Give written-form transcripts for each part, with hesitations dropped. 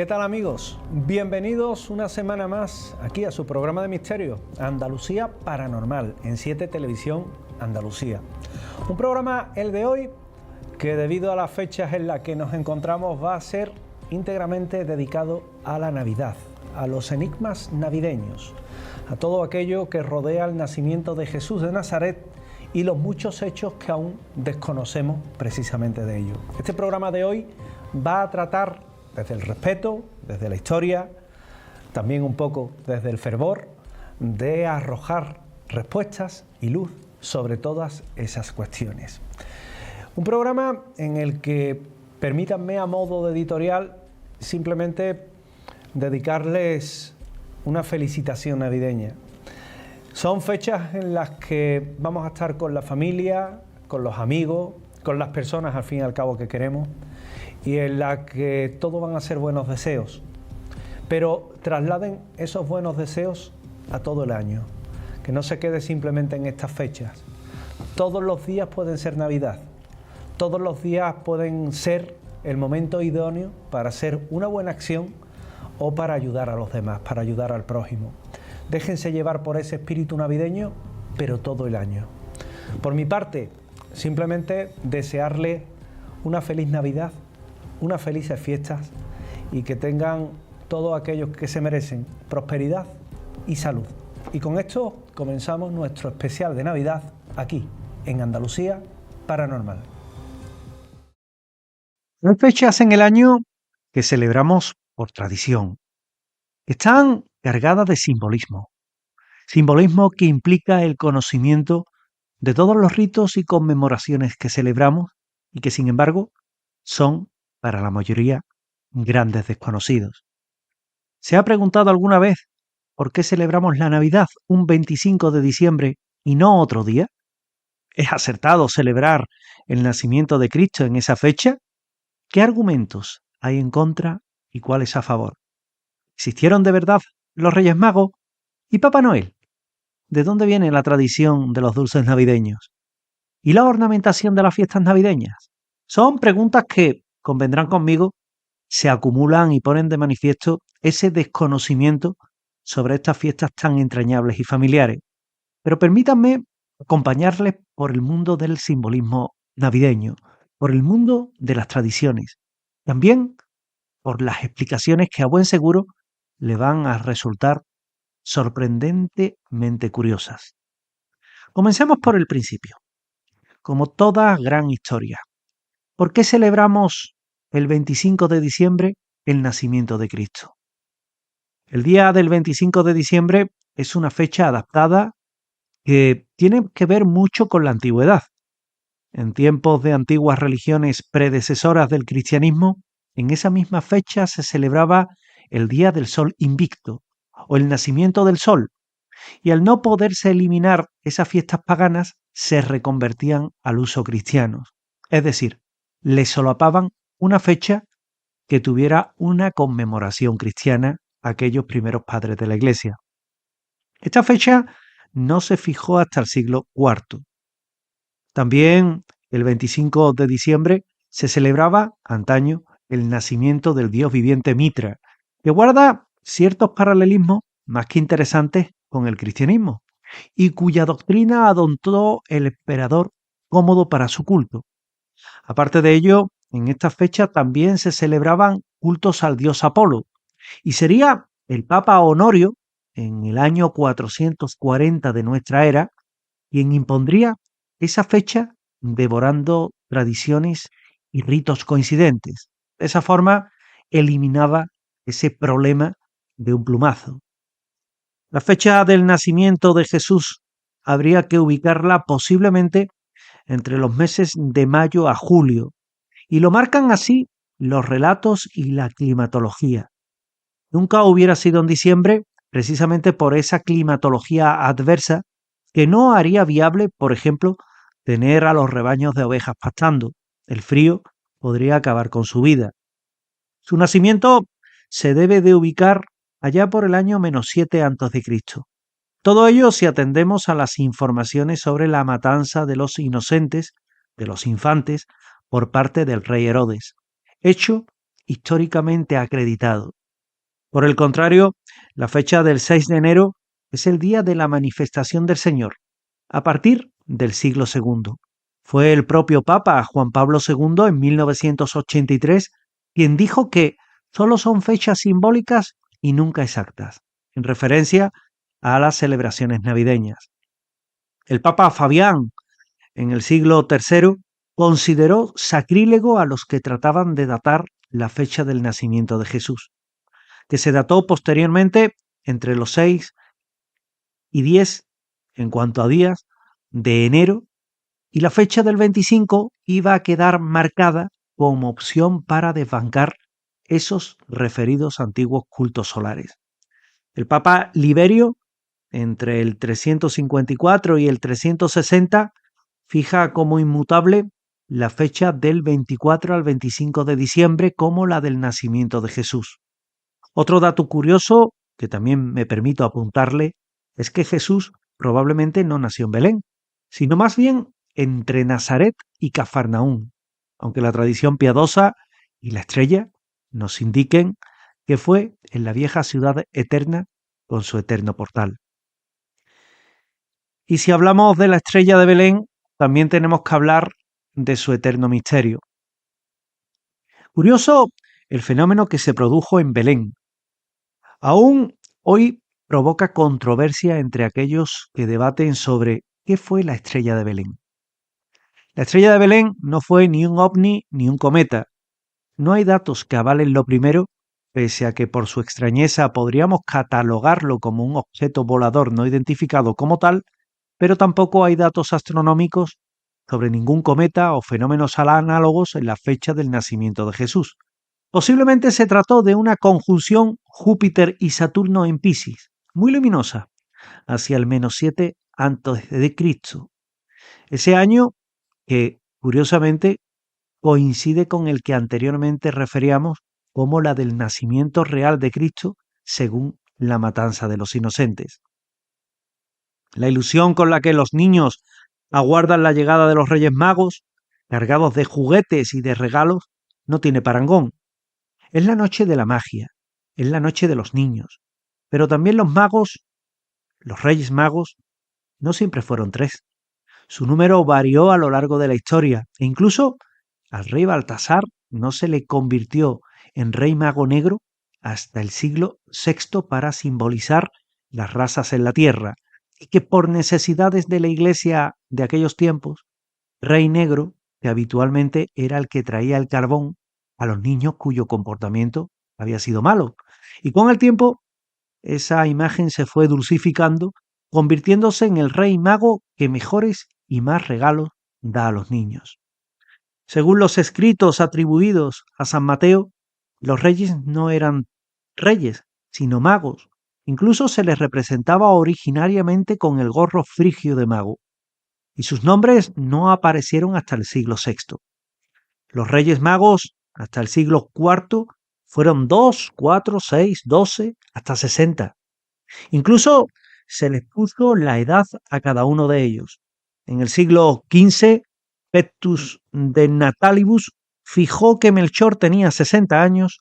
¿Qué tal, amigos? Bienvenidos una semana más aquí a su programa de misterio, Andalucía Paranormal, en 7 Televisión Andalucía. Un programa, el de hoy, que debido a las fechas en las que nos encontramos va a ser íntegramente dedicado a la Navidad, a los enigmas navideños, a todo aquello que rodea el nacimiento de Jesús de Nazaret y los muchos hechos que aún desconocemos precisamente de ello. Este programa de hoy va a tratar desde el respeto, desde la historia, también un poco desde el fervor, de arrojar respuestas y luz sobre todas esas cuestiones. Un programa en el que, permítanme a modo de editorial, simplemente dedicarles una felicitación navideña. Son fechas en las que vamos a estar con la familia, con los amigos, con las personas al fin y al cabo que queremos, y en la que todo van a ser buenos deseos, pero trasladen esos buenos deseos a todo el año, que no se quede simplemente en estas fechas. Todos los días pueden ser Navidad, todos los días pueden ser el momento idóneo para hacer una buena acción o para ayudar a los demás, para ayudar al prójimo. Déjense llevar por ese espíritu navideño, pero todo el año. Por mi parte, simplemente desearle una feliz Navidad, unas felices fiestas y que tengan todos aquellos que se merecen prosperidad y salud. Y con esto comenzamos nuestro especial de Navidad aquí en Andalucía Paranormal. Hay fechas en el año que celebramos por tradición. Están cargadas de simbolismo. Simbolismo que implica el conocimiento de todos los ritos y conmemoraciones que celebramos y que, sin embargo, son, para la mayoría, grandes desconocidos. ¿Se ha preguntado alguna vez por qué celebramos la Navidad un 25 de diciembre y no otro día? ¿Es acertado celebrar el nacimiento de Cristo en esa fecha? ¿Qué argumentos hay en contra y cuáles a favor? ¿Existieron de verdad los Reyes Magos y Papá Noel? ¿De dónde viene la tradición de los dulces navideños? ¿Y la ornamentación de las fiestas navideñas? Son preguntas que, convendrán conmigo, se acumulan y ponen de manifiesto ese desconocimiento sobre estas fiestas tan entrañables y familiares. Pero permítanme acompañarles por el mundo del simbolismo navideño, por el mundo de las tradiciones, también por las explicaciones que a buen seguro le van a resultar sorprendentemente curiosas. Comencemos por el principio. Como toda gran historia, ¿por qué celebramos el 25 de diciembre el nacimiento de Cristo? El día del 25 de diciembre es una fecha adaptada que tiene que ver mucho con la antigüedad. En tiempos de antiguas religiones predecesoras del cristianismo, en esa misma fecha se celebraba el Día del Sol Invicto o el nacimiento del Sol, y al no poderse eliminar esas fiestas paganas, se reconvertían al uso cristiano. Es decir, le solapaban una fecha que tuviera una conmemoración cristiana a aquellos primeros padres de la Iglesia. Esta fecha no se fijó hasta el siglo IV. También el 25 de diciembre se celebraba antaño el nacimiento del dios viviente Mitra, que guarda ciertos paralelismos más que interesantes con el cristianismo, y cuya doctrina adoptó el emperador Cómodo para su culto. Aparte de ello, en esta fecha también se celebraban cultos al dios Apolo, y sería el Papa Honorio, en el año 440 de nuestra era, quien impondría esa fecha devorando tradiciones y ritos coincidentes. De esa forma, eliminaba ese problema de un plumazo. La fecha del nacimiento de Jesús habría que ubicarla posiblemente entre los meses de mayo a julio, y lo marcan así los relatos y la climatología. Nunca hubiera sido en diciembre, precisamente por esa climatología adversa que no haría viable, por ejemplo, tener a los rebaños de ovejas pastando. El frío podría acabar con su vida. Su nacimiento se debe de ubicar allá por el año -7 a.C. Todo ello si atendemos a las informaciones sobre la matanza de los inocentes, de los infantes, por parte del rey Herodes, hecho históricamente acreditado. Por el contrario, la fecha del 6 de enero es el día de la manifestación del Señor, a partir del siglo II. Fue el propio Papa Juan Pablo II en 1983 quien dijo que solo son fechas simbólicas y nunca exactas, en referencia a las celebraciones navideñas. El Papa Fabián, en el siglo III, consideró sacrílego a los que trataban de datar la fecha del nacimiento de Jesús, que se dató posteriormente entre los 6 y 10, en cuanto a días, de enero, y la fecha del 25 iba a quedar marcada como opción para desbancar esos referidos antiguos cultos solares. El Papa Liberio, entre el 354 y el 360, fija como inmutable la fecha del 24 al 25 de diciembre como la del nacimiento de Jesús. Otro dato curioso que también me permito apuntarle es que Jesús probablemente no nació en Belén, sino más bien entre Nazaret y Cafarnaún, aunque la tradición piadosa y la estrella nos indiquen que fue en la vieja ciudad eterna con su eterno portal. Y si hablamos de la estrella de Belén, también tenemos que hablar de su eterno misterio. Curioso el fenómeno que se produjo en Belén. Aún hoy provoca controversia entre aquellos que debaten sobre qué fue la estrella de Belén. La estrella de Belén no fue ni un ovni ni un cometa. No hay datos que avalen lo primero, pese a que por su extrañeza podríamos catalogarlo como un objeto volador no identificado como tal, pero tampoco hay datos astronómicos sobre ningún cometa o fenómenos análogos en la fecha del nacimiento de Jesús. Posiblemente se trató de una conjunción Júpiter y Saturno en Piscis, muy luminosa, hacia el -7 a.C. Ese año que, curiosamente, coincide con el que anteriormente referíamos como la del nacimiento real de Cristo según la matanza de los inocentes. La ilusión con la que los niños aguardan la llegada de los Reyes Magos, cargados de juguetes y de regalos, no tiene parangón. Es la noche de la magia, es la noche de los niños, pero también los magos, los Reyes Magos, no siempre fueron 3. Su número varió a lo largo de la historia e incluso al rey Baltasar no se le convirtió en rey mago negro hasta el siglo VI para simbolizar las razas en la tierra, y que por necesidades de la iglesia de aquellos tiempos, rey negro, que habitualmente era el que traía el carbón a los niños cuyo comportamiento había sido malo. Y con el tiempo, esa imagen se fue dulcificando, convirtiéndose en el rey mago que mejores y más regalos da a los niños. Según los escritos atribuidos a San Mateo, los reyes no eran reyes, sino magos. Incluso se les representaba originariamente con el gorro frigio de mago, y sus nombres no aparecieron hasta el siglo VI. Los reyes magos, hasta el siglo IV, fueron 2, 4, 6, 12, hasta 60. Incluso se les puso la edad a cada uno de ellos. En el siglo XV, Pectus de Natalibus fijó que Melchor tenía 60 años,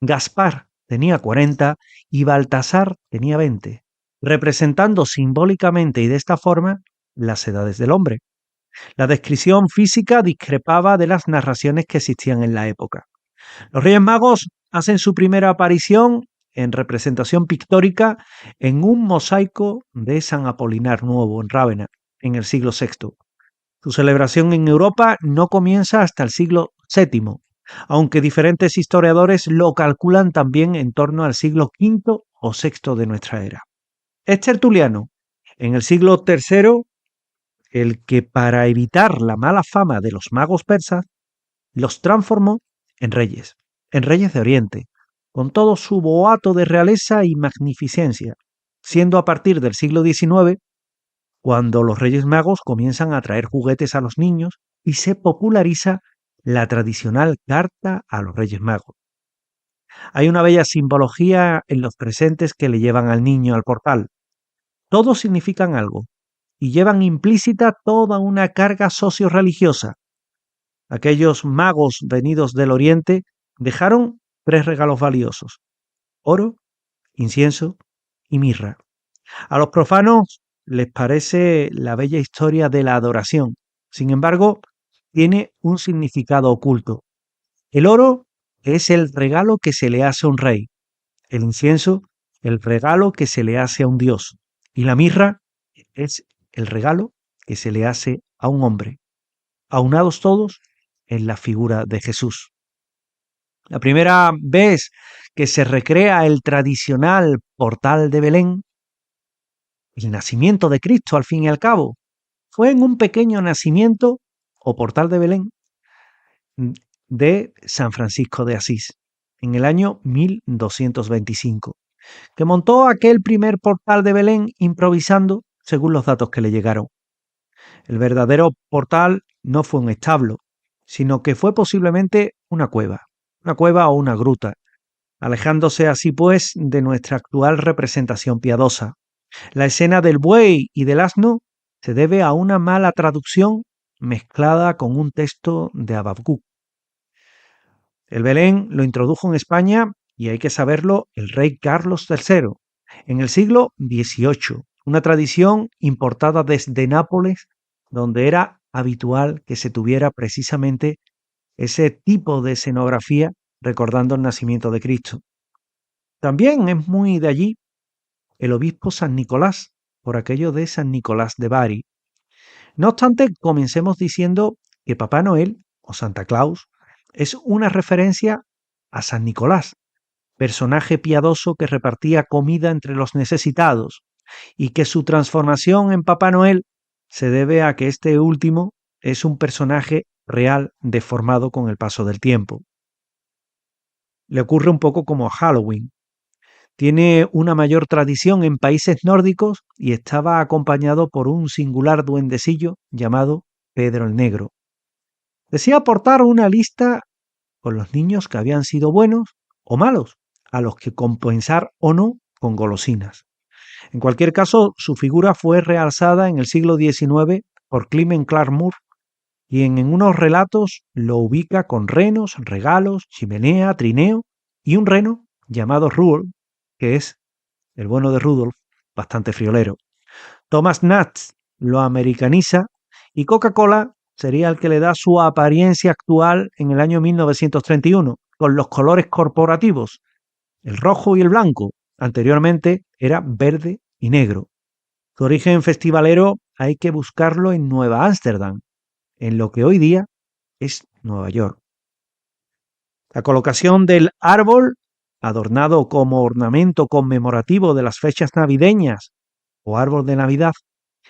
Gaspar tenía 40 y Baltasar tenía 20, representando simbólicamente y de esta forma las edades del hombre. La descripción física discrepaba de las narraciones que existían en la época. Los Reyes Magos hacen su primera aparición en representación pictórica en un mosaico de San Apolinar Nuevo en Rávena, en el siglo VI. Su celebración en Europa no comienza hasta el siglo VII, aunque diferentes historiadores lo calculan también en torno al siglo V o VI de nuestra era. Es Tertuliano, en el siglo III, el que, para evitar la mala fama de los magos persas, los transformó en reyes de Oriente, con todo su boato de realeza y magnificencia, siendo a partir del siglo XIX cuando los Reyes Magos comienzan a traer juguetes a los niños y se populariza la tradicional carta a los Reyes Magos. Hay una bella simbología en los presentes que le llevan al niño al portal. Todos significan algo y llevan implícita toda una carga socio-religiosa. Aquellos magos venidos del Oriente dejaron 3 regalos valiosos: oro, incienso y mirra. A los profanos les parece la bella historia de la adoración. Sin embargo, tiene un significado oculto. El oro es el regalo que se le hace a un rey, el incienso, el regalo que se le hace a un dios, y la mirra es el regalo que se le hace a un hombre, aunados todos en la figura de Jesús. La primera vez que se recrea el tradicional portal de Belén, el nacimiento de Cristo al fin y al cabo, fue en un pequeño nacimiento o portal de Belén de San Francisco de Asís, en el año 1225, que montó aquel primer portal de Belén improvisando según los datos que le llegaron. El verdadero portal no fue un establo, sino que fue posiblemente una cueva o una gruta, alejándose así pues de nuestra actual representación piadosa. La escena del buey y del asno se debe a una mala traducción mezclada con un texto de Habacuc. El Belén lo introdujo en España, y hay que saberlo, el rey Carlos III, en el siglo XVIII, una tradición importada desde Nápoles, donde era habitual que se tuviera precisamente ese tipo de escenografía recordando el nacimiento de Cristo. También es muy de allí el obispo San Nicolás, por aquello de San Nicolás de Bari. No obstante, comencemos diciendo que Papá Noel o Santa Claus es una referencia a San Nicolás, personaje piadoso que repartía comida entre los necesitados, y que su transformación en Papá Noel se debe a que este último es un personaje real deformado con el paso del tiempo. Le ocurre un poco como a Halloween. Tiene una mayor tradición en países nórdicos y estaba acompañado por un singular duendecillo llamado Pedro el Negro. Decía aportar una lista con los niños que habían sido buenos o malos, a los que compensar o no con golosinas. En cualquier caso, su figura fue realzada en el siglo XIX por Clement Clark Moore, y en unos relatos lo ubica con renos, regalos, chimenea, trineo y un reno llamado Rudolf, que es el bueno de Rudolf, bastante friolero. Thomas Nast lo americaniza y Coca-Cola sería el que le da su apariencia actual en el año 1931, con los colores corporativos, el rojo y el blanco. Anteriormente era verde y negro. Su origen festivalero hay que buscarlo en Nueva Ámsterdam, en lo que hoy día es Nueva York. La colocación del árbol, adornado como ornamento conmemorativo de las fechas navideñas o árbol de Navidad,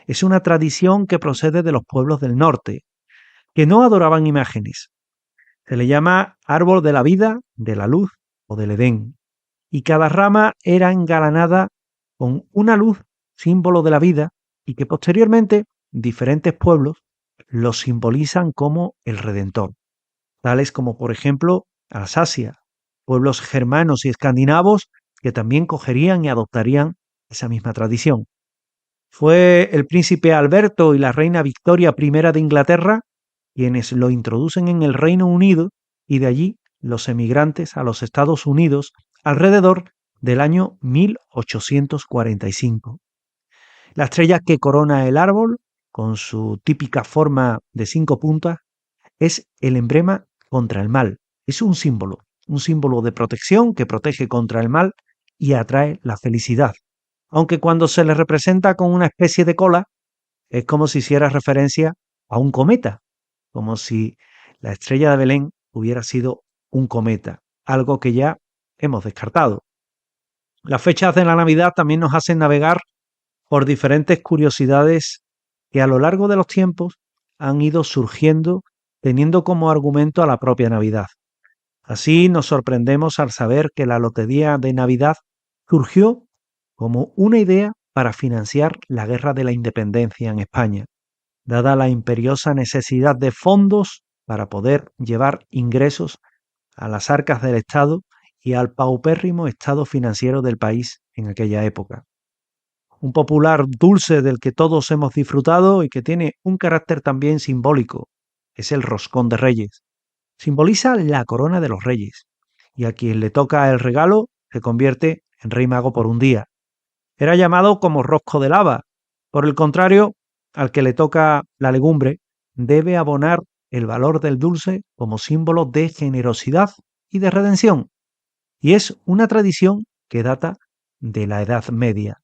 es una tradición que procede de los pueblos del norte, que no adoraban imágenes. Se le llama árbol de la vida, de la luz o del Edén, y cada rama era engalanada con una luz, símbolo de la vida, y que posteriormente diferentes pueblos lo simbolizan como el Redentor, tales como por ejemplo Alsacia, pueblos germanos y escandinavos que también cogerían y adoptarían esa misma tradición. Fue el príncipe Alberto y la reina Victoria I de Inglaterra quienes lo introducen en el Reino Unido, y de allí los emigrantes a los Estados Unidos alrededor del año 1845. La estrella que corona el árbol, con su típica forma de 5 puntas, es el emblema contra el mal. Es un símbolo de protección que protege contra el mal y atrae la felicidad. Aunque cuando se le representa con una especie de cola, es como si hiciera referencia a un cometa, como si la estrella de Belén hubiera sido un cometa, algo que ya hemos descartado. Las fechas de la Navidad también nos hacen navegar por diferentes curiosidades que a lo largo de los tiempos han ido surgiendo teniendo como argumento a la propia Navidad. Así nos sorprendemos al saber que la Lotería de Navidad surgió como una idea para financiar la Guerra de la Independencia en España, dada la imperiosa necesidad de fondos para poder llevar ingresos a las arcas del Estado y al paupérrimo estado financiero del país en aquella época. Un popular dulce del que todos hemos disfrutado y que tiene un carácter también simbólico es el roscón de Reyes. Simboliza la corona de los reyes y a quien le toca el regalo se convierte en rey mago por un día. Era llamado como rosco de lava. Por el contrario, al que le toca la legumbre, debe abonar el valor del dulce como símbolo de generosidad y de redención. Y es una tradición que data de la Edad Media,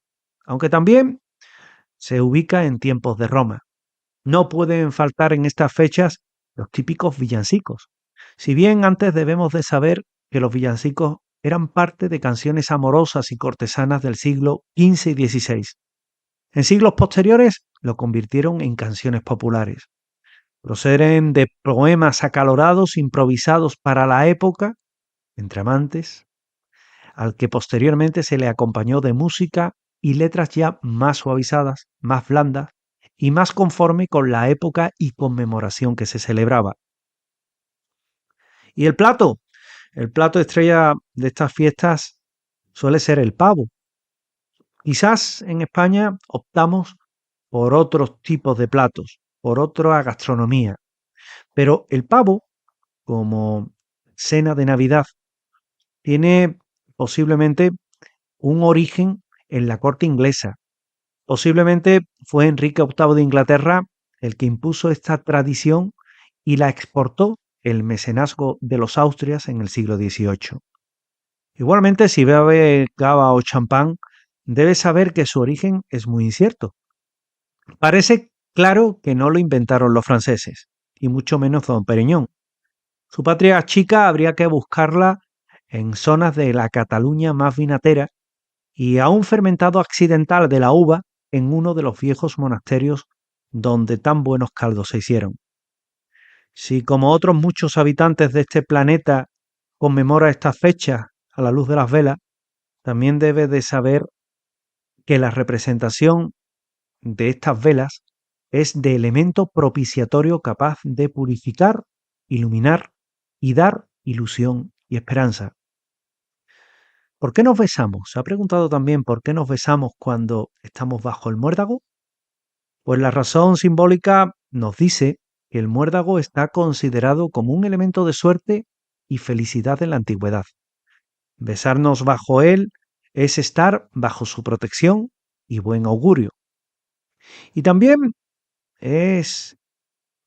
aunque también se ubica en tiempos de Roma. No pueden faltar en estas fechas los típicos villancicos. Si bien antes debemos de saber que los villancicos eran parte de canciones amorosas y cortesanas del siglo XV y XVI. En siglos posteriores lo convirtieron en canciones populares. Proceden de poemas acalorados improvisados para la época, entre amantes, al que posteriormente se le acompañó de música y letras ya más suavizadas, más blandas y más conforme con la época y conmemoración que se celebraba. Y el plato estrella de estas fiestas suele ser el pavo. Quizás en España optamos por otros tipos de platos, por otra gastronomía, pero el pavo, como cena de Navidad, tiene posiblemente un origen en la corte inglesa. Posiblemente fue Enrique VIII de Inglaterra el que impuso esta tradición y la exportó el mecenazgo de los Austrias en el siglo XVIII. Igualmente, si bebe cava o champán, debe saber que su origen es muy incierto. Parece claro que no lo inventaron los franceses, y mucho menos Don Periñón. Su patria chica habría que buscarla en zonas de la Cataluña más vinatera y a un fermentado accidental de la uva en uno de los viejos monasterios donde tan buenos caldos se hicieron. Si como otros muchos habitantes de este planeta conmemora estas fechas a la luz de las velas, también debe de saber que la representación de estas velas es de elemento propiciatorio capaz de purificar, iluminar y dar ilusión y esperanza. ¿Por qué nos besamos? ¿Se ha preguntado también por qué nos besamos cuando estamos bajo el muérdago? Pues la razón simbólica nos dice que el muérdago está considerado como un elemento de suerte y felicidad en la antigüedad. Besarnos bajo él es estar bajo su protección y buen augurio. Y también es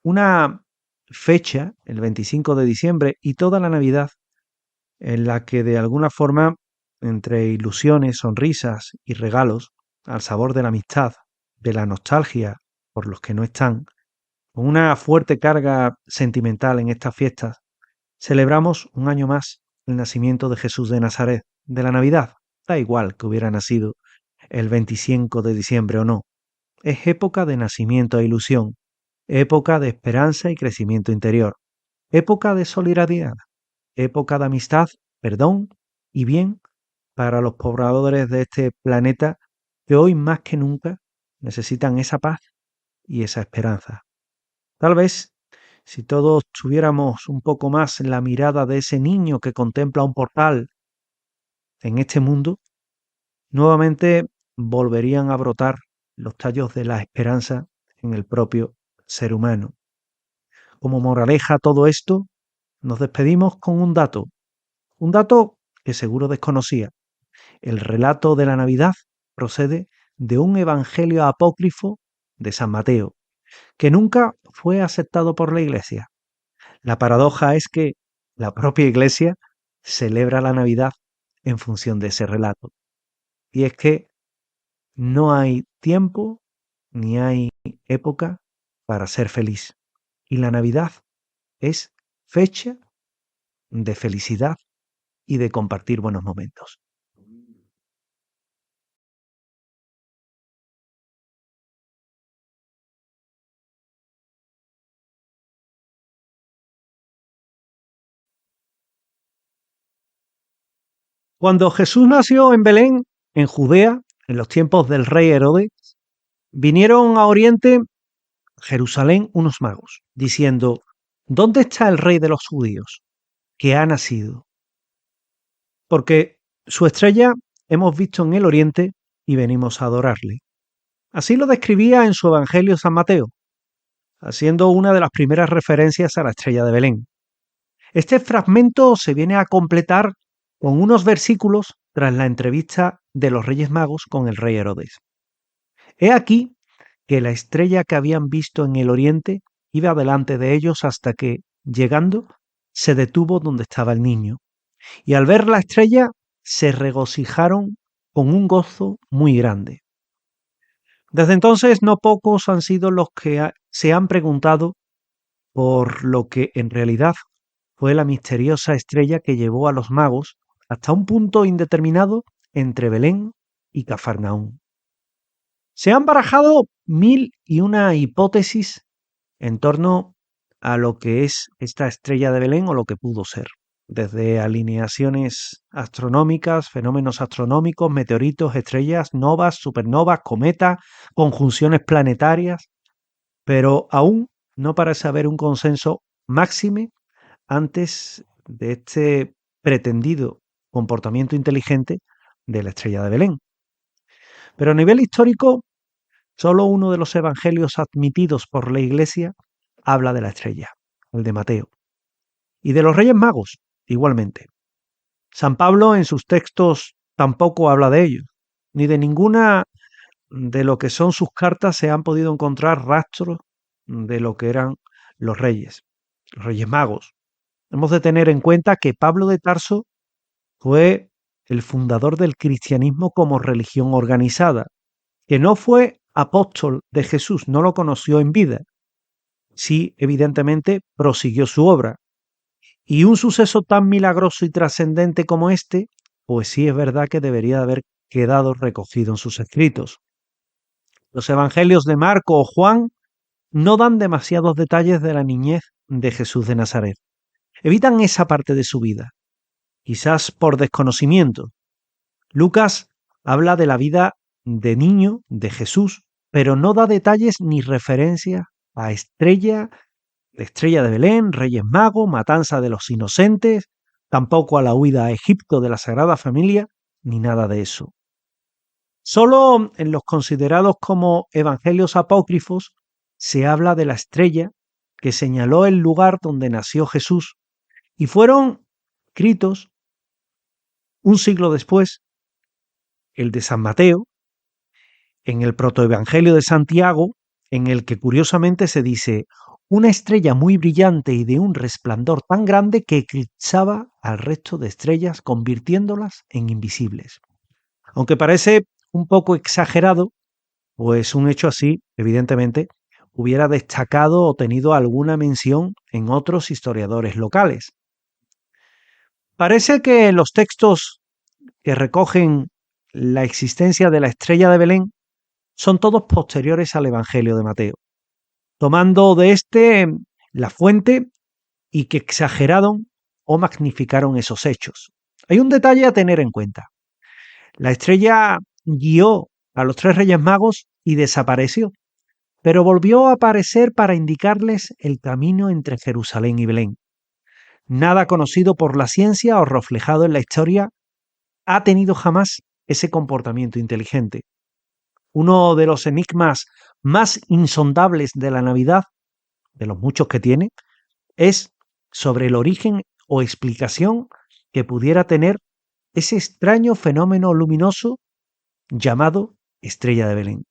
una fecha, el 25 de diciembre y toda la Navidad, en la que de alguna forma, entre ilusiones, sonrisas y regalos, al sabor de la amistad, de la nostalgia por los que no están, con una fuerte carga sentimental en estas fiestas, celebramos un año más el nacimiento de Jesús de Nazaret, de la Navidad. Da igual que hubiera nacido el 25 de diciembre o no. Es época de nacimiento e ilusión, época de esperanza y crecimiento interior, época de solidaridad, época de amistad, perdón y bien para los pobladores de este planeta que hoy más que nunca necesitan esa paz y esa esperanza. Tal vez si todos tuviéramos un poco más la mirada de ese niño que contempla un portal en este mundo, nuevamente volverían a brotar los tallos de la esperanza en el propio ser humano. Como moraleja a todo esto, nos despedimos con un dato que seguro desconocía. El relato de la Navidad procede de un evangelio apócrifo de San Mateo, que nunca fue aceptado por la Iglesia. La paradoja es que la propia Iglesia celebra la Navidad en función de ese relato. Y es que no hay tiempo ni hay época para ser feliz. Y la Navidad es fecha de felicidad y de compartir buenos momentos. Cuando Jesús nació en Belén, en Judea, en los tiempos del rey Herodes, vinieron a Oriente, Jerusalén, unos magos, diciendo, ¿dónde está el rey de los judíos, que ha nacido? Porque su estrella hemos visto en el Oriente y venimos a adorarle. Así lo describía en su Evangelio San Mateo, haciendo una de las primeras referencias a la estrella de Belén. Este fragmento se viene a completar con unos versículos tras la entrevista de los Reyes Magos con el rey Herodes. He aquí que la estrella que habían visto en el oriente iba delante de ellos hasta que, llegando, se detuvo donde estaba el niño. Y al ver la estrella, se regocijaron con un gozo muy grande. Desde entonces, no pocos han sido los que se han preguntado por lo que en realidad fue la misteriosa estrella que llevó a los magos hasta un punto indeterminado entre Belén y Cafarnaúm. Se han barajado 1001 hipótesis en torno a lo que es esta estrella de Belén o lo que pudo ser, desde alineaciones astronómicas, fenómenos astronómicos, meteoritos, estrellas, novas, supernovas, cometas, conjunciones planetarias, pero aún no parece haber un consenso máxime antes de este pretendido comportamiento inteligente de la estrella de Belén. Pero a nivel histórico, solo uno de los evangelios admitidos por la Iglesia habla de la estrella, el de Mateo. Y de los Reyes Magos, igualmente. San Pablo en sus textos tampoco habla de ello, ni de ninguna de lo que son sus cartas se han podido encontrar rastros de lo que eran los Reyes Magos. Hemos de tener en cuenta que Pablo de Tarso fue el fundador del cristianismo como religión organizada, que no fue apóstol de Jesús, no lo conoció en vida. Sí, evidentemente, prosiguió su obra. Y un suceso tan milagroso y trascendente como este, pues sí es verdad que debería haber quedado recogido en sus escritos. Los evangelios de Marco o Juan no dan demasiados detalles de la niñez de Jesús de Nazaret. Evitan esa parte de su vida, quizás por desconocimiento. Lucas habla de la vida de niño de Jesús, pero no da detalles ni referencia a la estrella de Belén, Reyes Magos, matanza de los inocentes, tampoco a la huida a Egipto de la Sagrada Familia, ni nada de eso. Solo en los considerados como evangelios apócrifos se habla de la estrella que señaló el lugar donde nació Jesús y fueron escritos un siglo después, el de San Mateo, en el protoevangelio de Santiago, en el que curiosamente se dice una estrella muy brillante y de un resplandor tan grande que eclipsaba al resto de estrellas, convirtiéndolas en invisibles. Aunque parece un poco exagerado, pues un hecho así, evidentemente, hubiera destacado o tenido alguna mención en otros historiadores locales. Parece que los textos que recogen la existencia de la estrella de Belén son todos posteriores al Evangelio de Mateo, tomando de este la fuente y que exageraron o magnificaron esos hechos. Hay un detalle a tener en cuenta. La estrella guió a los 3 Reyes Magos y desapareció, pero volvió a aparecer para indicarles el camino entre Jerusalén y Belén. Nada conocido por la ciencia o reflejado en la historia ha tenido jamás ese comportamiento inteligente. Uno de los enigmas más insondables de la Navidad, de los muchos que tiene, es sobre el origen o explicación que pudiera tener ese extraño fenómeno luminoso llamado Estrella de Belén.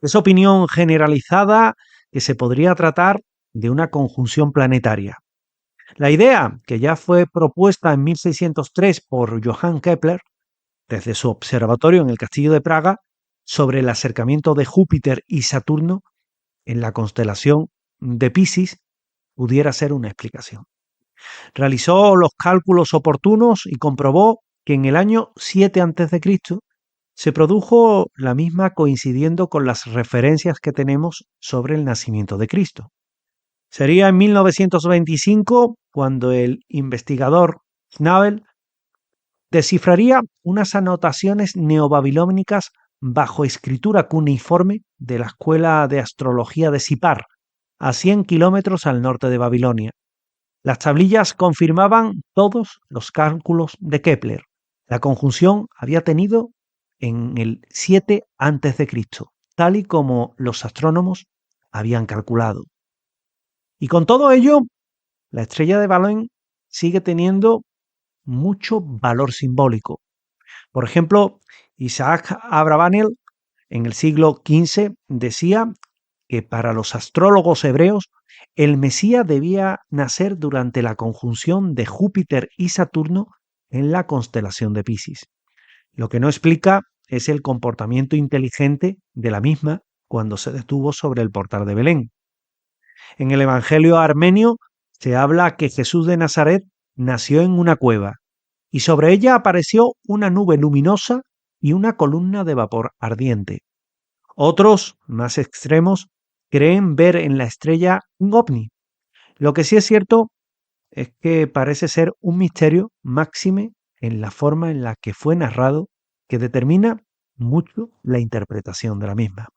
Es opinión generalizada que se podría tratar de una conjunción planetaria. La idea, que ya fue propuesta en 1603 por Johann Kepler, desde su observatorio en el Castillo de Praga, sobre el acercamiento de Júpiter y Saturno en la constelación de Piscis, pudiera ser una explicación. Realizó los cálculos oportunos y comprobó que en el año 7 a.C. se produjo la misma coincidiendo con las referencias que tenemos sobre el nacimiento de Cristo. Sería en 1925 cuando el investigador Schnabel descifraría unas anotaciones neobabilónicas bajo escritura cuneiforme de la escuela de astrología de Sipar, a 100 kilómetros al norte de Babilonia. Las tablillas confirmaban todos los cálculos de Kepler. La conjunción había tenido en el 7 a.C., tal y como los astrónomos habían calculado. Y con todo ello, la estrella de Belén sigue teniendo mucho valor simbólico. Por ejemplo, Isaac Abravanel en el siglo XV decía que para los astrólogos hebreos el Mesías debía nacer durante la conjunción de Júpiter y Saturno en la constelación de Piscis. Lo que no explica es el comportamiento inteligente de la misma cuando se detuvo sobre el portal de Belén. En el Evangelio armenio se habla que Jesús de Nazaret nació en una cueva y sobre ella apareció una nube luminosa y una columna de vapor ardiente. Otros, más extremos, creen ver en la estrella un ovni. Lo que sí es cierto es que parece ser un misterio máxime en la forma en la que fue narrado, que determina mucho la interpretación de la misma.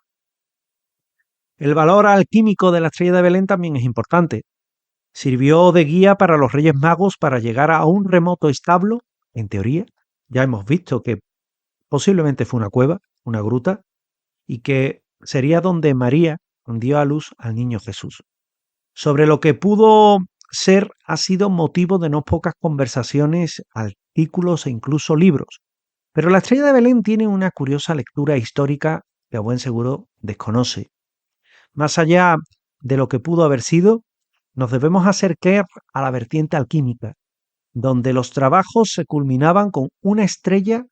El valor alquímico de la estrella de Belén también es importante. Sirvió de guía para los Reyes Magos para llegar a un remoto establo, en teoría. Ya hemos visto que posiblemente fue una cueva, una gruta, y que sería donde María dio a luz al niño Jesús. Sobre lo que pudo ser ha sido motivo de no pocas conversaciones, artículos e incluso libros. Pero la estrella de Belén tiene una curiosa lectura histórica que a buen seguro desconoce. Más allá de lo que pudo haber sido, nos debemos acercar a la vertiente alquímica, donde los trabajos se culminaban con una estrella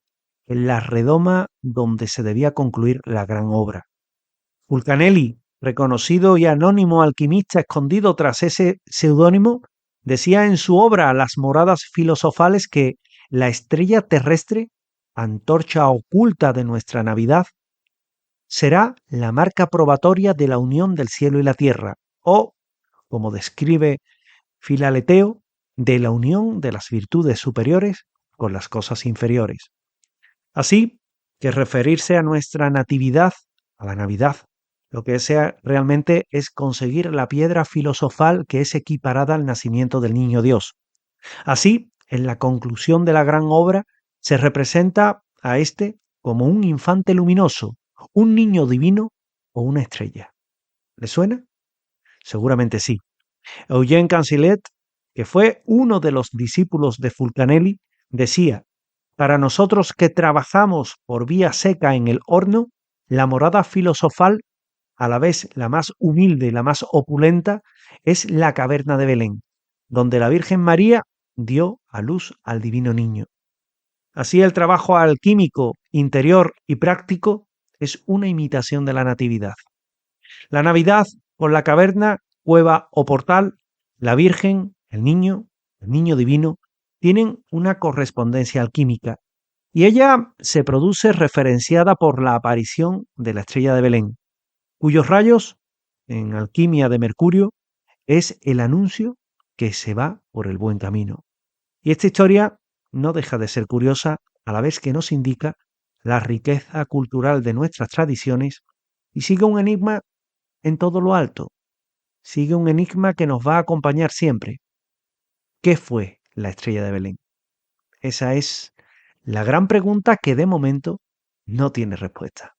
en la redoma donde se debía concluir la gran obra. Fulcanelli, reconocido y anónimo alquimista escondido tras ese seudónimo, decía en su obra Las moradas filosofales que la estrella terrestre, antorcha oculta de nuestra Navidad, será la marca probatoria de la unión del cielo y la tierra, o, como describe Filaleteo, de la unión de las virtudes superiores con las cosas inferiores. Así que referirse a nuestra natividad, a la Navidad, lo que desea realmente es conseguir la piedra filosofal que es equiparada al nacimiento del niño Dios. Así, en la conclusión de la gran obra, se representa a este como un infante luminoso, un niño divino o una estrella. ¿Le suena? Seguramente sí. Eugène Cancellet, que fue uno de los discípulos de Fulcanelli, decía: para nosotros que trabajamos por vía seca en el horno, la morada filosofal, a la vez la más humilde y la más opulenta, es la caverna de Belén, donde la Virgen María dio a luz al divino niño. Así el trabajo alquímico, interior y práctico es una imitación de la Natividad. La Navidad, con la caverna, cueva o portal, la Virgen, el niño divino, tienen una correspondencia alquímica, y ella se produce referenciada por la aparición de la estrella de Belén, cuyos rayos, en alquimia de Mercurio, es el anuncio que se va por el buen camino. Y esta historia no deja de ser curiosa, a la vez que nos indica la riqueza cultural de nuestras tradiciones y sigue un enigma en todo lo alto. Sigue un enigma que nos va a acompañar siempre. ¿Qué fue la estrella de Belén? Esa es la gran pregunta que de momento no tiene respuesta.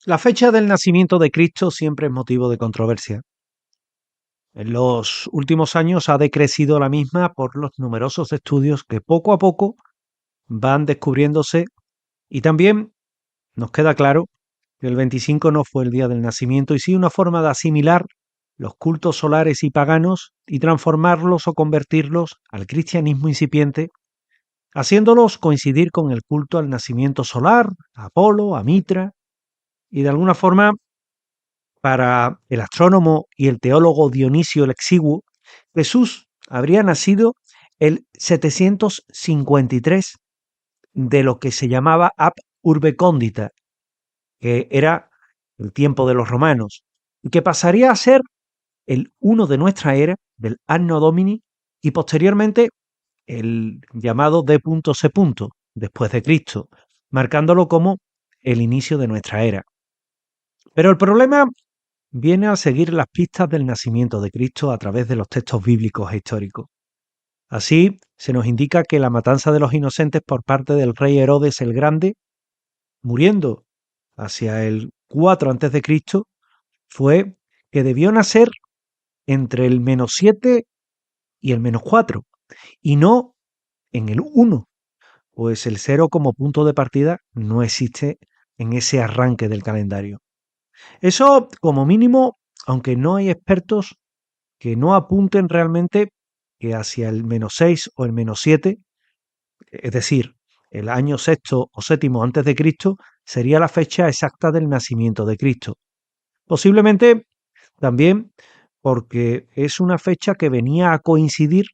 La fecha del nacimiento de Cristo siempre es motivo de controversia. En los últimos años ha decrecido la misma por los numerosos estudios que poco a poco van descubriéndose, y también nos queda claro que el 25 no fue el día del nacimiento y sí una forma de asimilar los cultos solares y paganos y transformarlos o convertirlos al cristianismo incipiente, haciéndolos coincidir con el culto al nacimiento solar, a Apolo, a Mitra, y de alguna forma, para el astrónomo y el teólogo Dionisio el Exiguo, Jesús habría nacido el 753 de lo que se llamaba Ab Urbe Condita, que era el tiempo de los romanos, y que pasaría a ser el 1 de nuestra era, del Anno Domini, y posteriormente el llamado D.C., después de Cristo, marcándolo como el inicio de nuestra era. Pero el problema viene a seguir las pistas del nacimiento de Cristo a través de los textos bíblicos e históricos. Así, se nos indica que la matanza de los inocentes por parte del rey Herodes el Grande, muriendo hacia el 4 a.C., fue que debió nacer entre el -7 y el -4, y no en el 1, pues el 0 como punto de partida no existe en ese arranque del calendario. Eso, como mínimo, aunque no hay expertos que no apunten realmente que hacia el -6 o el -7, es decir, el año sexto o séptimo antes de Cristo, sería la fecha exacta del nacimiento de Cristo. Posiblemente también porque es una fecha que venía a coincidir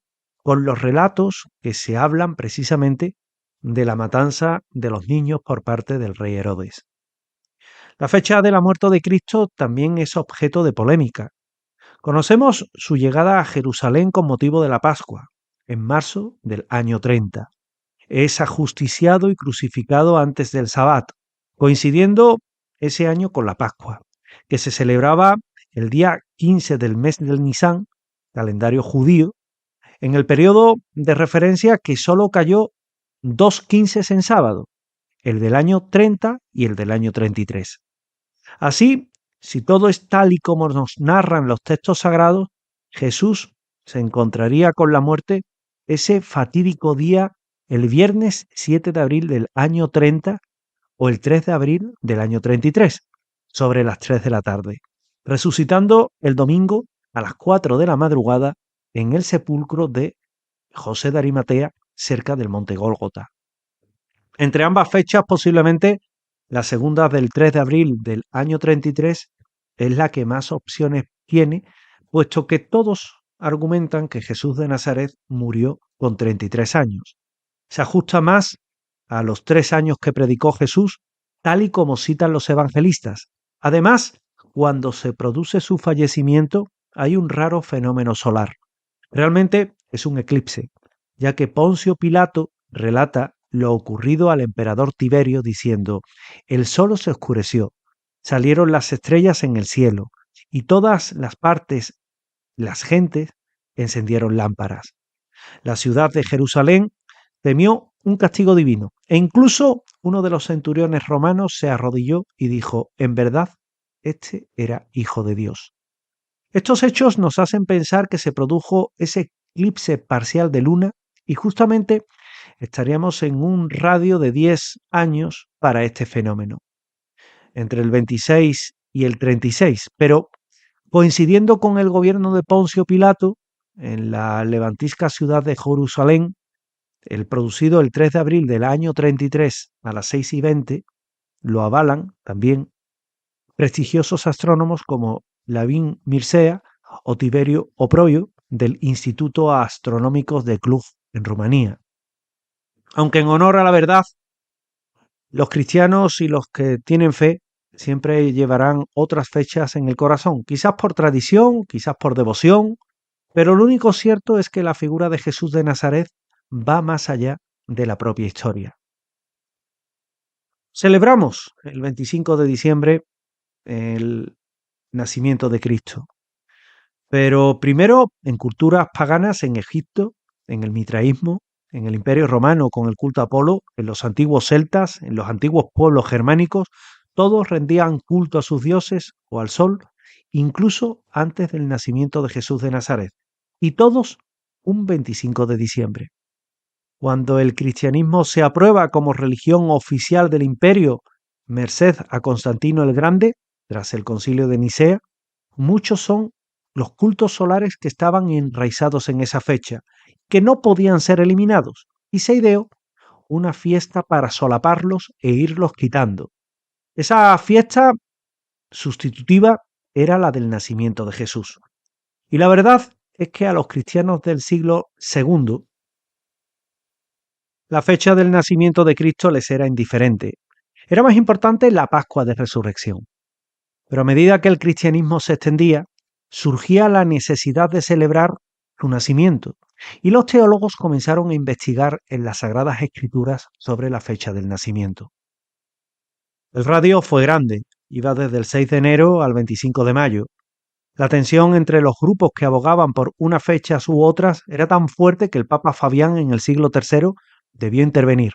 con los relatos que se hablan precisamente de la matanza de los niños por parte del rey Herodes. La fecha de la muerte de Cristo también es objeto de polémica. Conocemos su llegada a Jerusalén con motivo de la Pascua, en marzo del año 30. Es ajusticiado y crucificado antes del Sabbat, coincidiendo ese año con la Pascua, que se celebraba el día 15 del mes del Nisán, calendario judío, en el periodo de referencia que solo cayó 2 15 en sábado, el del año 30 y el del año 33. Así, si todo es tal y como nos narran los textos sagrados, Jesús se encontraría con la muerte ese fatídico día, el viernes 7 de abril del año 30 o el 3 de abril del año 33, sobre las 3 de la tarde, resucitando el domingo a las 4 de la madrugada en el sepulcro de José de Arimatea, cerca del monte Gólgota. Entre ambas fechas, posiblemente la segunda del 3 de abril del año 33 es la que más opciones tiene, puesto que todos argumentan que Jesús de Nazaret murió con 33 años. Se ajusta más a los 3 años que predicó Jesús, tal y como citan los evangelistas. Además, cuando se produce su fallecimiento, hay un raro fenómeno solar. Realmente es un eclipse, ya que Poncio Pilato relata lo ocurrido al emperador Tiberio diciendo: el sol se oscureció, salieron las estrellas en el cielo, y todas las partes, las gentes, encendieron lámparas. La ciudad de Jerusalén temió un castigo divino, e incluso uno de los centuriones romanos se arrodilló y dijo: en verdad, este era hijo de Dios. Estos hechos nos hacen pensar que se produjo ese eclipse parcial de luna y justamente estaríamos en un radio de 10 años para este fenómeno, entre el 26 y el 36, pero coincidiendo con el gobierno de Poncio Pilato en la levantisca ciudad de Jerusalén, el producido el 3 de abril del año 33 a las 6:20, lo avalan también prestigiosos astrónomos como Lavín Mircea o Tiberio Oproio del Instituto Astronómico de Cluj en Rumanía. Aunque en honor a la verdad, los cristianos y los que tienen fe siempre llevarán otras fechas en el corazón, quizás por tradición, quizás por devoción, pero lo único cierto es que la figura de Jesús de Nazaret va más allá de la propia historia. Celebramos el 25 de diciembre el nacimiento de Cristo, pero primero en culturas paganas en Egipto, en el mitraísmo, en el Imperio Romano con el culto a Apolo, en los antiguos celtas, en los antiguos pueblos germánicos, todos rendían culto a sus dioses o al sol, incluso antes del nacimiento de Jesús de Nazaret, y todos un 25 de diciembre. Cuando el cristianismo se aprueba como religión oficial del imperio, merced a Constantino el Grande, tras el concilio de Nicea, muchos son los cultos solares que estaban enraizados en esa fecha, que no podían ser eliminados, y se ideó una fiesta para solaparlos e irlos quitando. Esa fiesta sustitutiva era la del nacimiento de Jesús. Y la verdad es que a los cristianos del siglo II, la fecha del nacimiento de Cristo les era indiferente. Era más importante la Pascua de Resurrección. Pero a medida que el cristianismo se extendía, surgía la necesidad de celebrar su nacimiento, y los teólogos comenzaron a investigar en las Sagradas Escrituras sobre la fecha del nacimiento. El radio fue grande, Iba desde el 6 de enero al 25 de mayo. La tensión entre los grupos que abogaban por unas fechas u otras era tan fuerte que el Papa Fabián en el siglo III debió intervenir.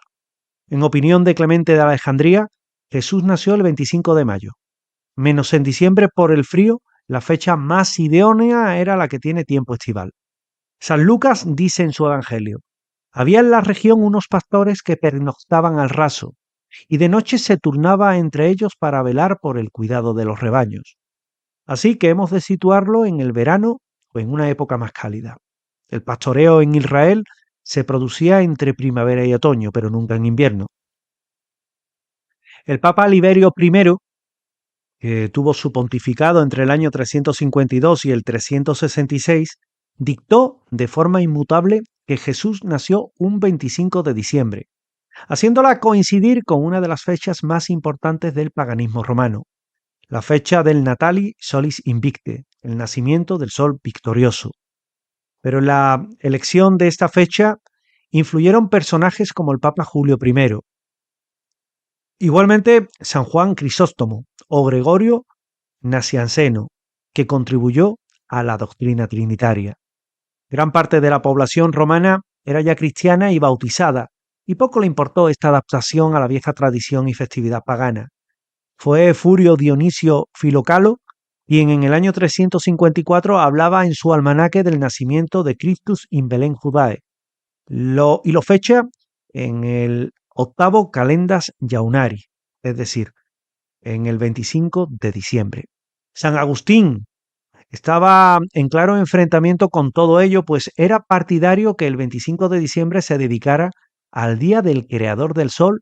En opinión de Clemente de Alejandría, Jesús nació el 25 de mayo. Menos en diciembre por el frío, la fecha más idónea era la que tiene tiempo estival. San Lucas dice en su Evangelio: había en la región unos pastores que pernoctaban al raso, y de noche se turnaba entre ellos para velar por el cuidado de los rebaños. Así que hemos de situarlo en el verano o en una época más cálida. El pastoreo en Israel se producía entre primavera y otoño, pero nunca en invierno. El Papa Liberio I, que tuvo su pontificado entre el año 352 y el 366, dictó de forma inmutable que Jesús nació un 25 de diciembre, haciéndola coincidir con una de las fechas más importantes del paganismo romano, la fecha del Natali Solis Invicte, el nacimiento del sol victorioso. Pero en la elección de esta fecha influyeron personajes como el Papa Julio I, igualmente San Juan Crisóstomo o Gregorio Nacianceno, que contribuyó a la doctrina trinitaria. Gran parte de la población romana era ya cristiana y bautizada, y poco le importó esta adaptación a la vieja tradición y festividad pagana. Fue Furio Dionisio Filocalo quien en el año 354 hablaba en su almanaque del nacimiento de Christus in Belén Judae, y lo fecha en el octavo Calendas Jaunari, es decir, en el 25 de diciembre. San Agustín estaba en claro enfrentamiento con todo ello, pues era partidario que el 25 de diciembre se dedicara al día del creador del sol,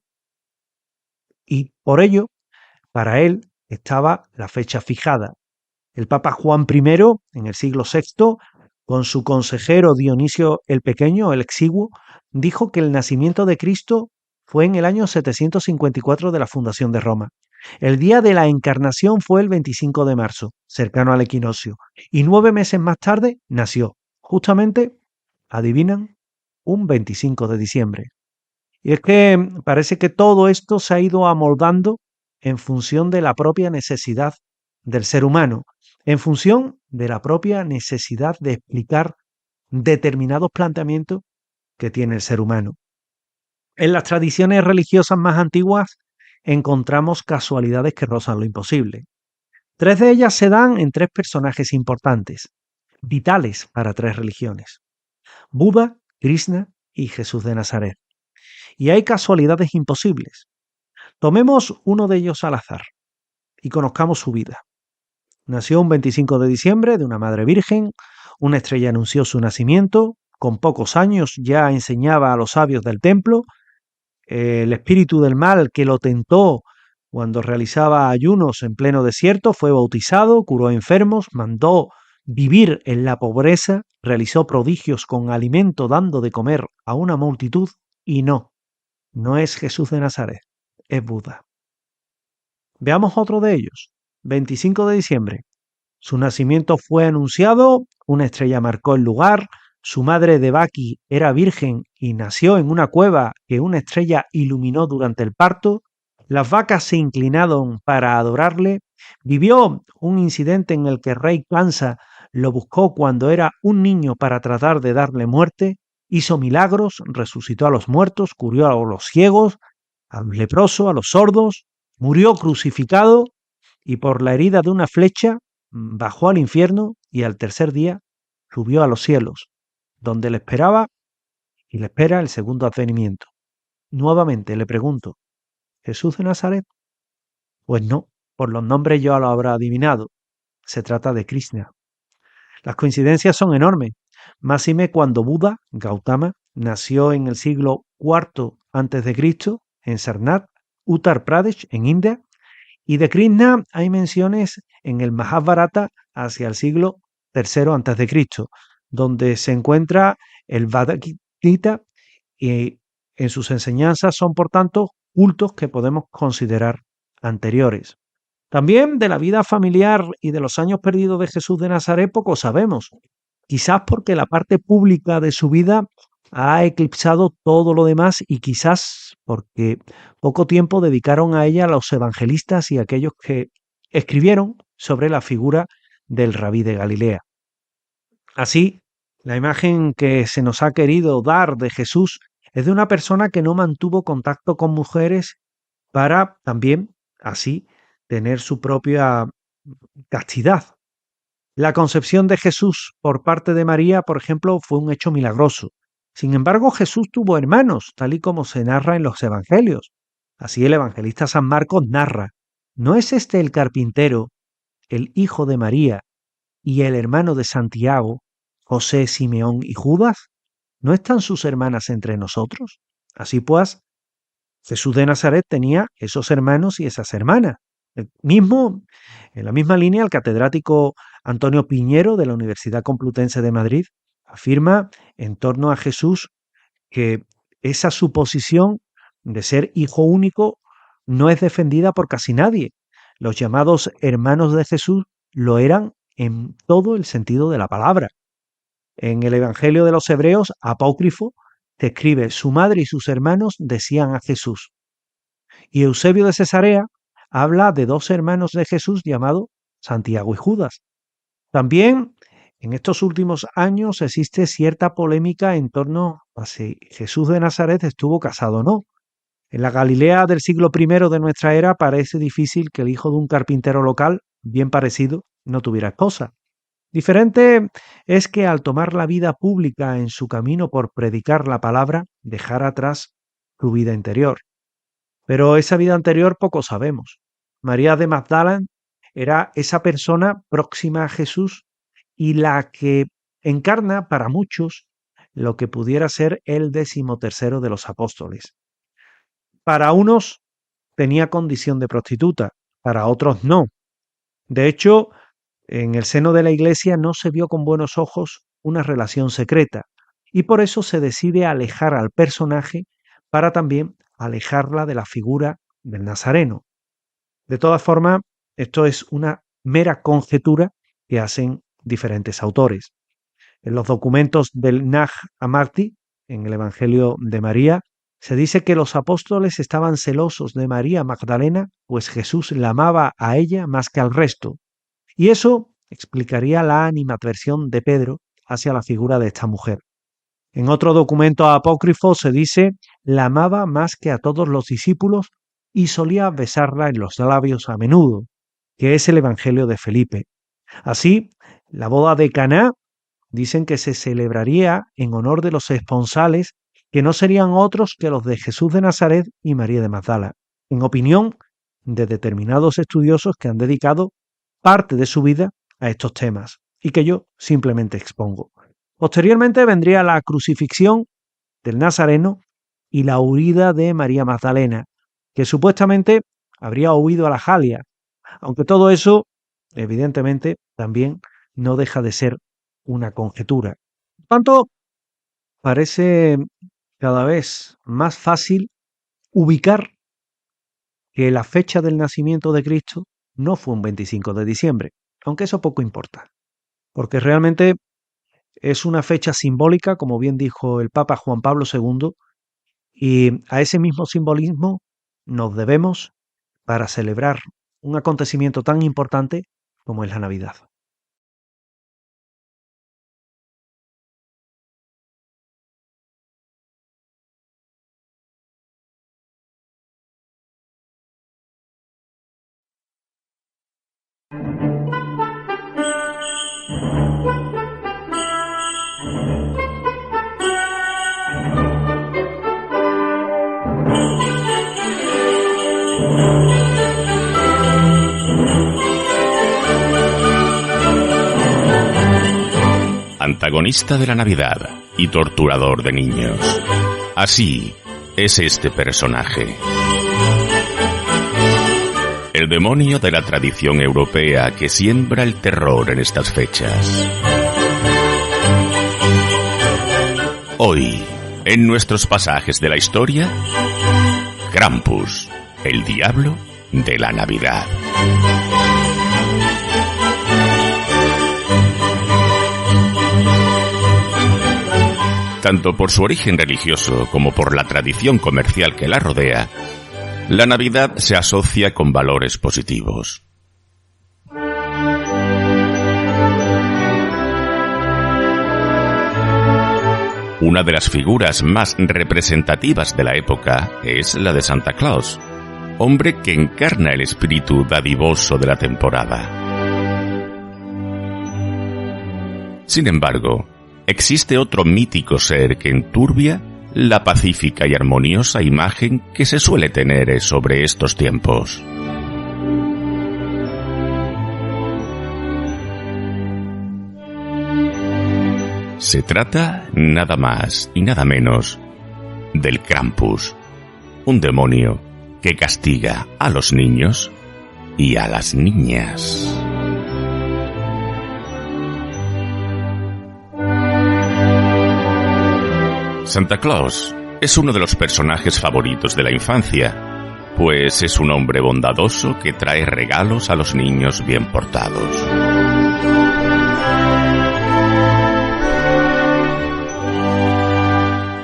y por ello, para él, estaba la fecha fijada. El Papa Juan I, en el siglo VI, con su consejero Dionisio el Pequeño, el Exiguo, dijo que el nacimiento de Cristo fue en el año 754 de la fundación de Roma. El día de la encarnación fue el 25 de marzo, cercano al equinoccio, y 9 meses más tarde nació, justamente, adivinan, un 25 de diciembre. Y es que parece que todo esto se ha ido amoldando en función de la propia necesidad del ser humano, en función de la propia necesidad de explicar determinados planteamientos que tiene el ser humano. En las tradiciones religiosas más antiguas encontramos casualidades que rozan lo imposible. 3 de ellas se dan en 3 personajes importantes, vitales para 3 religiones: Buda, Krishna y Jesús de Nazaret. Y hay casualidades imposibles. Tomemos uno de ellos al azar y conozcamos su vida. Nació un 25 de diciembre de una madre virgen, una estrella anunció su nacimiento, con pocos años ya enseñaba a los sabios del templo, el espíritu del mal que lo tentó cuando realizaba ayunos en pleno desierto fue bautizado, curó enfermos, mandó vivir en la pobreza, realizó prodigios con alimento dando de comer a una multitud, y no es Jesús de Nazaret, es Buda. Veamos otro de ellos. 25 de diciembre. Su nacimiento fue anunciado, una estrella marcó el lugar, su madre Devaki era virgen y nació en una cueva que una estrella iluminó durante el parto, las vacas se inclinaron para adorarle, vivió un incidente en el que el rey Kansa lo buscó cuando era un niño para tratar de darle muerte, hizo milagros, resucitó a los muertos, curó a los ciegos, a los leprosos, a los sordos, murió crucificado y por la herida de una flecha bajó al infierno y al tercer día subió a los cielos, donde le esperaba y le espera el segundo advenimiento. Nuevamente le pregunto, ¿Jesús de Nazaret? Pues no, por los nombres ya lo habrá adivinado. Se trata de Krishna. Las coincidencias son enormes, máxime cuando Buda, Gautama, nació en el siglo IV a.C. en Sarnath, Uttar Pradesh, en India, y de Krishna hay menciones en el Mahabharata hacia el siglo III a.C., donde se encuentra el Bhagavad Gita, y en sus enseñanzas son, por tanto, cultos que podemos considerar anteriores. También de la vida familiar y de los años perdidos de Jesús de Nazaret poco sabemos, quizás porque la parte pública de su vida ha eclipsado todo lo demás y quizás porque poco tiempo dedicaron a ella los evangelistas y aquellos que escribieron sobre la figura del Rabí de Galilea. Así, la imagen que se nos ha querido dar de Jesús es de una persona que no mantuvo contacto con mujeres para también, así, tener su propia castidad. La concepción de Jesús por parte de María, por ejemplo, fue un hecho milagroso. Sin embargo, Jesús tuvo hermanos, tal y como se narra en los evangelios. Así el evangelista San Marcos narra: ¿no es este el carpintero, el hijo de María y el hermano de Santiago, José, Simeón y Judas? ¿No están sus hermanas entre nosotros? Así pues, Jesús de Nazaret tenía esos hermanos y esas hermanas. En la misma línea, el catedrático Antonio Piñero de la Universidad Complutense de Madrid afirma en torno a Jesús que esa suposición de ser hijo único no es defendida por casi nadie. Los llamados hermanos de Jesús lo eran en todo el sentido de la palabra. En el Evangelio de los Hebreos, apócrifo, se escribe: su madre y sus hermanos decían a Jesús. Y Eusebio de Cesarea habla de dos hermanos de Jesús llamados Santiago y Judas. También en estos últimos años existe cierta polémica en torno a si Jesús de Nazaret estuvo casado o no. En la Galilea del siglo I de nuestra era parece difícil que el hijo de un carpintero local, bien parecido, no tuviera esposa. Diferente es que al tomar la vida pública en su camino por predicar la palabra, dejara atrás su vida interior. Pero esa vida anterior poco sabemos. María de Magdala era esa persona próxima a Jesús y la que encarna para muchos lo que pudiera ser el 13º de los apóstoles. Para unos tenía condición de prostituta, para otros no. De hecho, en el seno de la Iglesia no se vio con buenos ojos una relación secreta, y por eso se decide alejar al personaje para también alejarla de la figura del Nazareno. De todas formas, esto es una mera conjetura que hacen diferentes autores. En los documentos del Nag Hammadi, en el Evangelio de María, se dice que los apóstoles estaban celosos de María Magdalena, pues Jesús la amaba a ella más que al resto. Y eso explicaría la animadversión de Pedro hacia la figura de esta mujer. En otro documento apócrifo se dice: la amaba más que a todos los discípulos y solía besarla en los labios a menudo, que es el Evangelio de Felipe. Así, la boda de Caná dicen que se celebraría en honor de los esponsales, que no serían otros que los de Jesús de Nazaret y María de Magdala, en opinión de determinados estudiosos que han dedicado parte de su vida a estos temas y que yo simplemente expongo. Posteriormente vendría la crucifixión del Nazareno y la huida de María Magdalena, que supuestamente habría huido a la Jalia, aunque todo eso, evidentemente, también no deja de ser una conjetura. Por tanto, parece cada vez más fácil ubicar que la fecha del nacimiento de Cristo no fue un 25 de diciembre, aunque eso poco importa, porque realmente es una fecha simbólica, como bien dijo el Papa Juan Pablo II, y a ese mismo simbolismo nos debemos para celebrar un acontecimiento tan importante como es la Navidad. Antagonista de la Navidad y torturador de niños. Así es este personaje. El demonio de la tradición europea que siembra el terror en estas fechas. Hoy, en nuestros pasajes de la historia, Krampus, el diablo de la Navidad. Tanto por su origen religioso como por la tradición comercial que la rodea, la Navidad se asocia con valores positivos. Una de las figuras más representativas de la época es la de Santa Claus, hombre que encarna el espíritu dadivoso de la temporada. Sin embargo, existe otro mítico ser que enturbia la pacífica y armoniosa imagen que se suele tener sobre estos tiempos. Se trata nada más y nada menos del Krampus, un demonio que castiga a los niños y a las niñas. Santa Claus es uno de los personajes favoritos de la infancia, pues es un hombre bondadoso que trae regalos a los niños bien portados.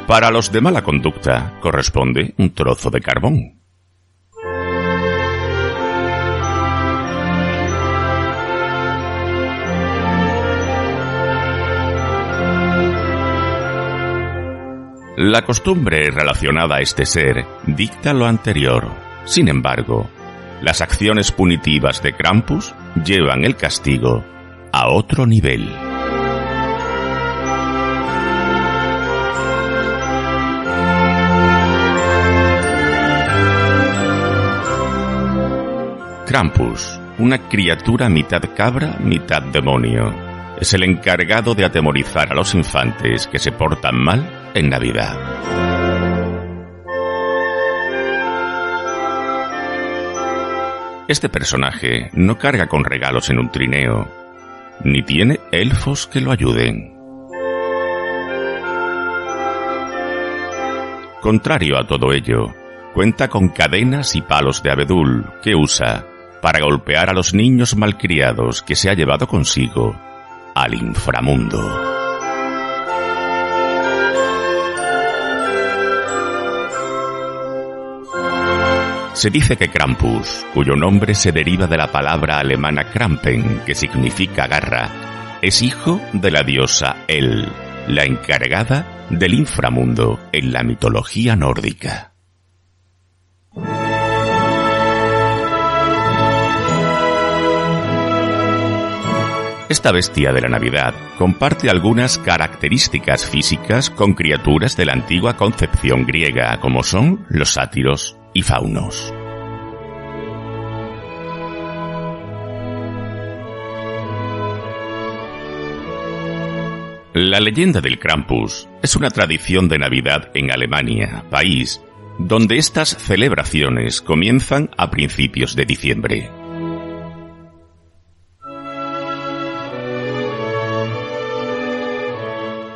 Para los de mala conducta corresponde un trozo de carbón. La costumbre relacionada a este ser dicta lo anterior. Sin embargo, las acciones punitivas de Krampus llevan el castigo a otro nivel. Krampus, una criatura mitad cabra, mitad demonio, es el encargado de atemorizar a los infantes que se portan mal en Navidad. Este personaje no carga con regalos en un trineo, ni tiene elfos que lo ayuden. Contrario a todo ello, cuenta con cadenas y palos de abedul que usa para golpear a los niños malcriados que se ha llevado consigo al inframundo. Se dice que Krampus, cuyo nombre se deriva de la palabra alemana Krampen, que significa garra, es hijo de la diosa El, la encargada del inframundo en la mitología nórdica. Esta bestia de la Navidad comparte algunas características físicas con criaturas de la antigua concepción griega, como son los sátiros y faunos. La leyenda del Krampus es una tradición de Navidad en Alemania, país donde estas celebraciones comienzan a principios de diciembre.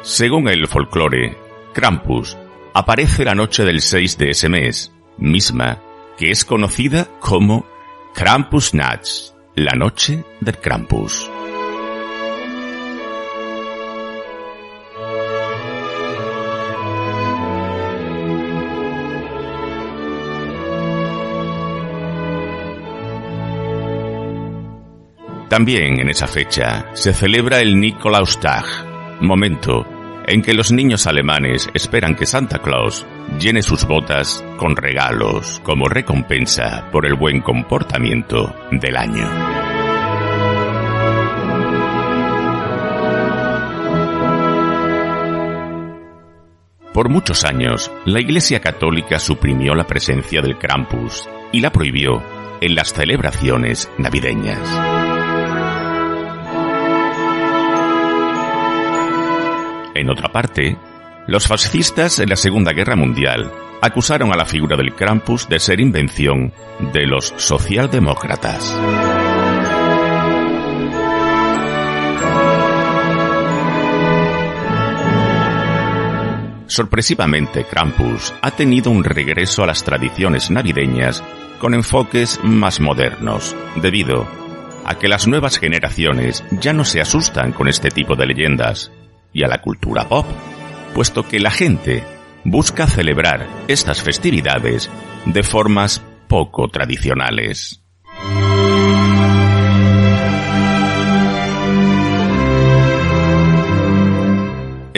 Según el folclore, Krampus aparece la noche del 6 de ese mes, misma que es conocida como Krampusnacht, la noche del Krampus. También en esa fecha se celebra el Nikolaustag, momento en que los niños alemanes esperan que Santa Claus llene sus botas con regalos como recompensa por el buen comportamiento del año. Por muchos años, la Iglesia Católica suprimió la presencia del Krampus y la prohibió en las celebraciones navideñas. En otra parte, los fascistas en la Segunda Guerra Mundial acusaron a la figura del Krampus de ser invención de los socialdemócratas. Sorpresivamente, Krampus ha tenido un regreso a las tradiciones navideñas con enfoques más modernos, debido a que las nuevas generaciones ya no se asustan con este tipo de leyendas, y a la cultura pop, puesto que la gente busca celebrar estas festividades de formas poco tradicionales.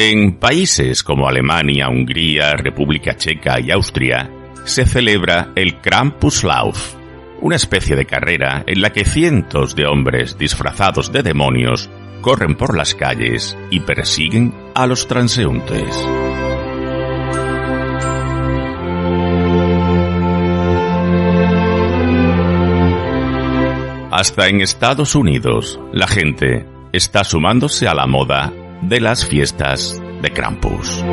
En países como Alemania, Hungría, República Checa y Austria, se celebra el Krampuslauf, una especie de carrera en la que cientos de hombres disfrazados de demonios corren por las calles y persiguen a los transeúntes. Hasta en Estados Unidos, la gente está sumándose a la moda de las fiestas de Krampus.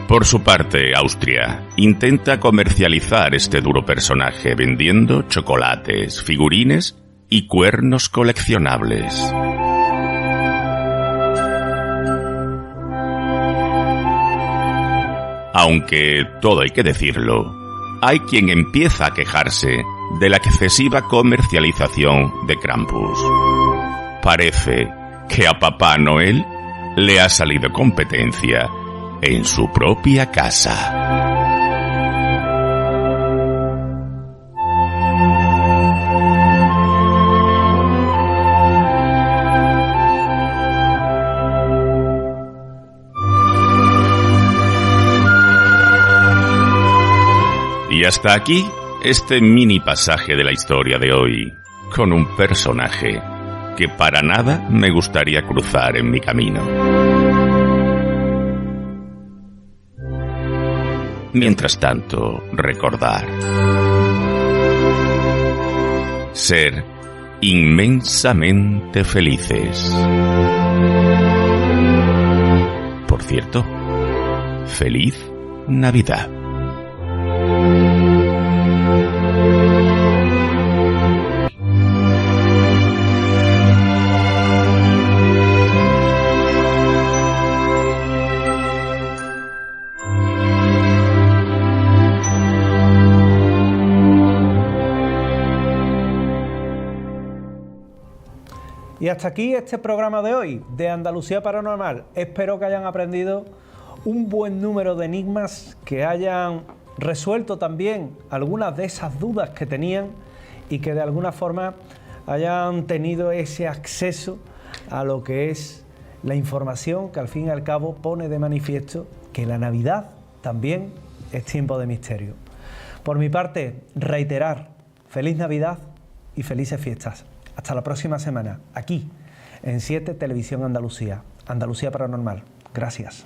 Por su parte, Austria intenta comercializar este duro personaje vendiendo chocolates, figurines y cuernos coleccionables. Aunque, todo hay que decirlo, hay quien empieza a quejarse de la excesiva comercialización de Krampus. Parece que a Papá Noel le ha salido competencia en su propia casa. Y hasta aquí este mini pasaje de la historia de hoy, con un personaje que para nada me gustaría cruzar en mi camino. Mientras tanto, recordar: ser inmensamente felices. Por cierto, feliz Navidad. Y hasta aquí este programa de hoy de Andalucía Paranormal. Espero que hayan aprendido un buen número de enigmas, que hayan resuelto también algunas de esas dudas que tenían y que de alguna forma hayan tenido ese acceso a lo que es la información que al fin y al cabo pone de manifiesto que la Navidad también es tiempo de misterio. Por mi parte, reiterar: feliz Navidad y felices fiestas. Hasta la próxima semana, aquí, en 7 Televisión Andalucía. Andalucía Paranormal. Gracias.